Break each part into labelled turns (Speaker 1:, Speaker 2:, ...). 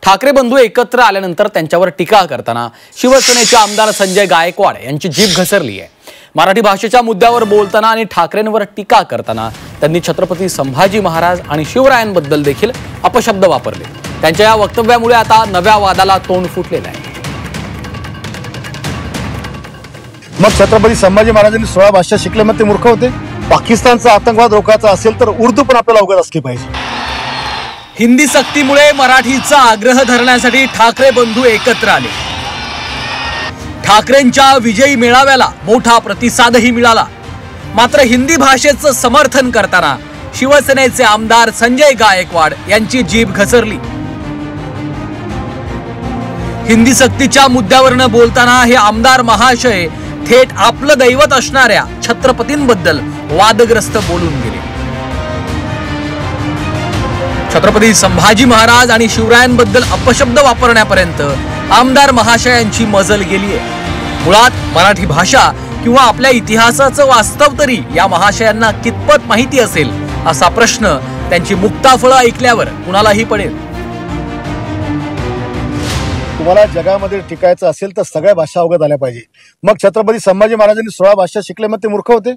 Speaker 1: ठाकरे बंधू एकत्र आल्यानंतर त्यांच्यावर टीका करताना शिवसेनेचे आमदार संजय गायकवाड यांची जीभ घसरली आहे। मराठी भाषेच्या मुद्द्यावर बोलताना आणि ठाकरेंवर टीका करताना त्यांनी छत्रपती संभाजी महाराज आणि शिवरायांबद्दल देखील अपशब्द वापरले। त्यांच्या या वक्तव्यामुळे आता नव्या वादाला तोंड फुटलेलं आहे।
Speaker 2: मग छत्रपती संभाजी महाराजांनी 16 भाषा शिकले, मग ते मूर्ख होते? पाकिस्तानचा आतंकवाद रोखायचा असेल तर उर्दू पण आपल्याला अवगत असली पाहिजे।
Speaker 1: हिंदी सक्तीमुळे मराठीचा आग्रह धरण्यासाठी ठाकरे बंधू एकत्र आले। ठाकरेंच्या विजयी मेळाव्याला मोठा प्रतिसादही मिळाला। मात्र हिंदी भाषेचं समर्थन करताना शिवसेनेचे आमदार संजय गायकवाड यांची जीभ घसरली। हिंदी सक्तीच्या मुद्द्यावरनं बोलताना हे आमदार महाशय थेट आपलं दैवत असणाऱ्या छत्रपतींबद्दल वादग्रस्त बोलून गेले। छत्रपती संभाजी महाराज आणि शिवरायांबद्दल अपशब्द वापरण्यापर्यंत आमदार महाशयांची मजल गेली आहे। मुळात मराठी भाषा किंवा आपल्या इतिहासाचं वास्तव तरी या महाशयांना कितपत माहिती असेल असा प्रश्न त्यांची मुक्ताफळं ऐकल्यावर कुणालाही पडेल।
Speaker 2: तुम्हाला जगामध्ये टिकायचं असेल तर सगळ्या भाषा अवगत आल्या पाहिजे। मग छत्रपती संभाजी महाराजांनी 16 भाषा शिकले, मग ते मूर्ख होते?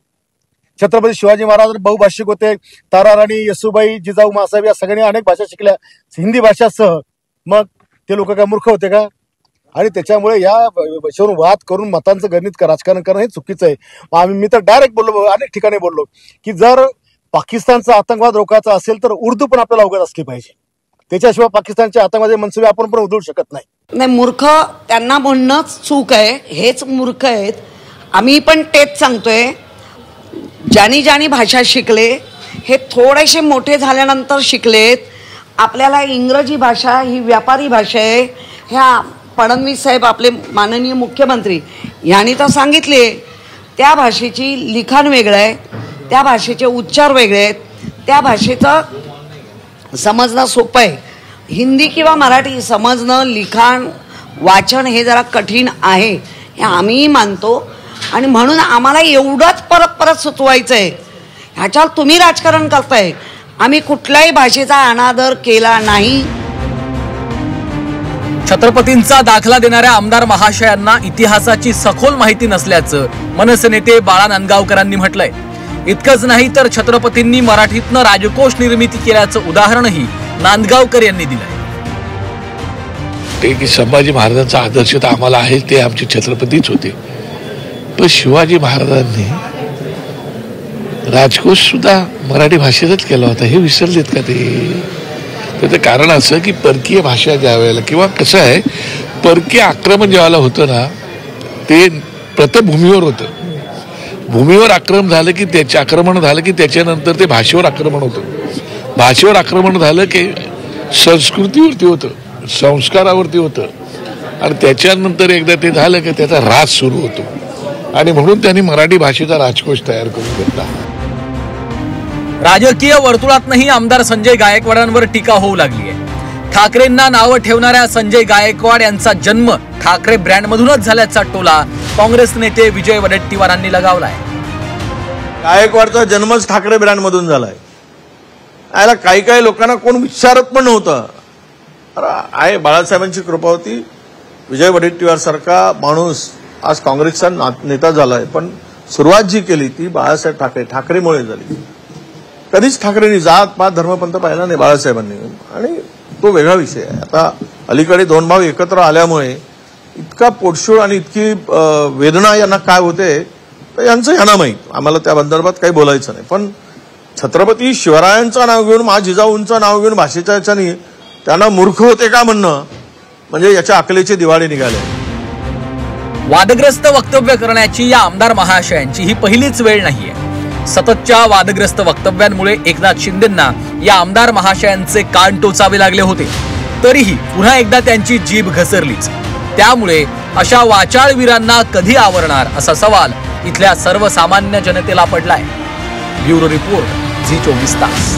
Speaker 2: छत्रपती शिवाजी महाराज बहुभाषिक होते। तारा राणी, येसुबाई, जिजाऊ मासाहेब या सगळ्यांनी अनेक भाषा शिकल्या हिंदी भाषासह। मग ते लोक काय मूर्ख होते का? आणि त्याच्यामुळे या विषयावरून वाद करून मतांचं गणित राजकारण करणं हे चुकीचं आहे। मी तर डायरेक्ट बोललो, अनेक ठिकाणी बोललो की जर पाकिस्तानचा आतंकवाद रोखायचा असेल तर उर्दू पण आपल्याला अवगत असली पाहिजे। त्याच्याशिवाय पाकिस्तानच्या आतंकवादी मनसुबे आपण पण उधळू शकत नाही।
Speaker 3: मूर्ख त्यांना म्हणणंच चूक आहे, हेच मूर्ख आहेत। आम्ही पण तेच सांगतोय, ज्यांनी भाषा शिकले हे थोडेसे मोठे झाल्यानंतर शिकलेत। आपल्याला इंग्रजी भाषा ही व्यापारी भाषा आहे। ह्या फडणवीस साहेब आपले माननीय मुख्यमंत्री यांनी तर सांगितले, त्या भाषेची लिखाण वेगळं आहे, त्या भाषेचे उच्चार वेगळे आहेत, त्या भाषेचं समजणं सोपं आहे। हिंदी किंवा मराठी समजणं, लिखाण, वाचन हे जरा कठीण आहे, हे आम्हीही मानतो। आणि म्हणून आम्हाला एवढंच परत सुचवायचं आहे, ह्याच्यावर तुम्ही राजकारण करताय। आम्ही कुठल्याही भाषेचा अनादर केला नाही।
Speaker 1: छत्रपतींचा दाखला देणाऱ्या आमदार महाशयांना इतिहासाची सखोल माहिती नसल्याचं मनसे नेते बाळा नांदगावकरांनी म्हटलंय। इतकंच नाही तर छत्रपतींनी मराठीतनं राजकोष निर्मिती केल्याचं उदाहरणही नांदगावकर यांनी दिलंय।
Speaker 4: ते की संभाजी महाराजांचा आदर्श तर आम्हाला आहे, ते आमचे छत्रपतीच होते। पण शिवाजी महाराजांनी राजकोष सुद्धा मराठी भाषेतच केला होता, हे विसरलेत का ते? त्याचं कारण असं की परकीय भाषा ज्या वेळेला किंवा कसं आहे, परकीय आक्रमण ज्यावेळेला होतं ना, ते प्रतभूमीवर होतं। भूमीवर आक्रमण झालं की त्याच्यानंतर ते भाषेवर आक्रमण होतं। भाषेवर आक्रमण झालं की संस्कृतीवरती होतं, संस्कारावरती होतं, आणि त्याच्यानंतर एकदा ते झालं की त्याचा राज सुरू होतो। आणि म्हणून त्यांनी मराठी भाषेचा राजकोष तयार करून घेतला।
Speaker 1: राजकीय वर्तुळातही आमदार संजय गायकवाडांवर टीका होऊ लागली आहे। ठाकरेंना नावं ठेवणाऱ्या संजय गायकवाड यांचा जन्म ठाकरे ब्रँडमधूनच झाल्याचा टोला काँग्रेस नेते विजय वडेट्टीवारांनी लगावलाय।
Speaker 5: गायकवाडचा जन्मच ठाकरे ब्रँडमधून झालाय। याला काही लोकांना कोण विचारत पण नव्हतं। आहे बाळासाहेबांची कृपा होती, विजय वडेट्टीवार सारखा माणूस आज काँग्रेसचा नेता झालाय। पण सुरुवात जी केली ती बाळासाहेब ठाकरेमुळे झाली। कधीच ठाकरेंनी जात पात धर्मपंथ पाहिला नाही बाळासाहेबांनी, आणि तो वेगळा विषय आहे। आता अलीकडे दोन भाऊ एकत्र आल्यामुळे इतका पोटशूळ आणि इतकी वेदना यांना काय होते यांचं यांना माहीत, आम्हाला त्या संदर्भात काही बोलायचं नाही। पण छत्रपती शिवरायांचं नाव घेऊन, जिजाऊंचं नाव घेऊन भाषेच्या याच्यानी त्यांना मूर्ख होते का म्हणणं म्हणजे याच्या अकलेचे दिवाळे निघाले।
Speaker 1: वादग्रस्त वक्तव्य करण्याची या आमदार महाशयांची ही पहिलीच वेळ नाहीये। सततच्या वादग्रस्त वक्तव्यांमुळे एकनाथ शिंदेंना या आमदार महाशयांचे कान टोचावे लागले होते, तरीही पुन्हा एकदा त्यांची जीभ घसरलीच। त्यामुळे अशा वाचाळवीरांना कधी आवरणार असा सवाल इथल्या सर्वसामान्य जनतेला पडलाय। ब्युरो रिपोर्ट, झी 24 तास।